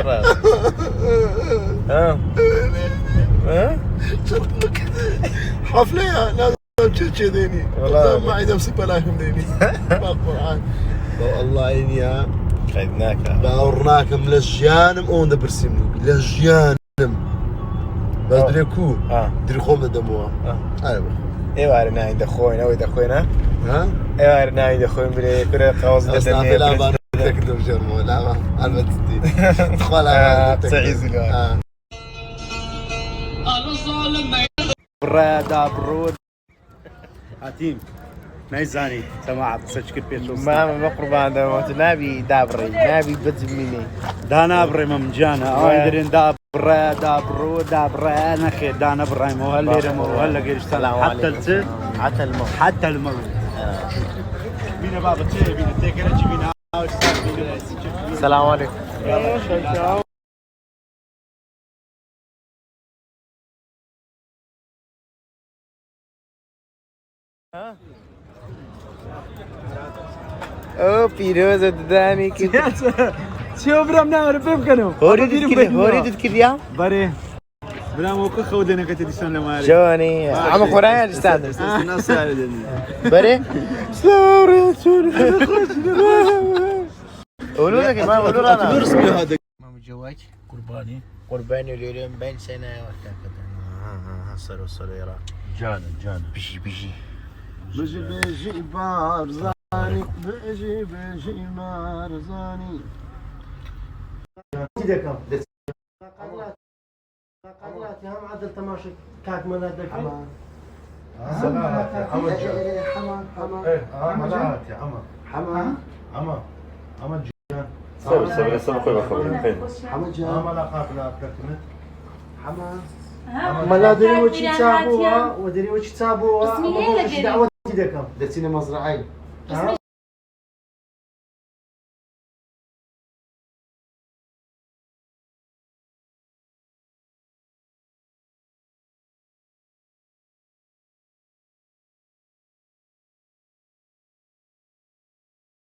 كرة شرطك حفلة لازم تشديني والله ما عندي مصيبة لكم ديني بالقرآن والله إني خذناك باورناكم لجيانم اون دبرسيمو لجيانم بس دريكو دريخوم دموها ايوه ايوه عند خوينا ويدا خوينا ها ايوه عند خوين بلي كره قوس ددني لا بارك دم جرمو لا ما البتتي دخل على تعيز الوقت برا برود عتيم نايزاني سماعة تسجل بيش ما قربان ده نابي دابري نابي بتزميني دانا بري ممجانا عندرين دابرو دابرا نخي دانا براي مو هاللي رمو هلا قيرشتان حتى الزد حتى الموت بينا بابا تشي بينا تيكرا تشي بينا السلام عليكم او پیروز دادنی که چه برام ناره بکنم هوري تذكر بره برام وكو خودنا كتديسون لما جوني عم خورايا استاذ الناس بري قولوا لك ما قولوا انا درس بهذا مام جواك قرباني قرباني اليوم بين سنه وكذا صاروا يرى جانا بيجي بيجي بارزاني بيجي بارزاني دكم قلات يا هم عدل تماشي كاك من هذاك حمان ما دري وش تسابوها ودري وش تسابوها دعوة دكم دسينا مزرعين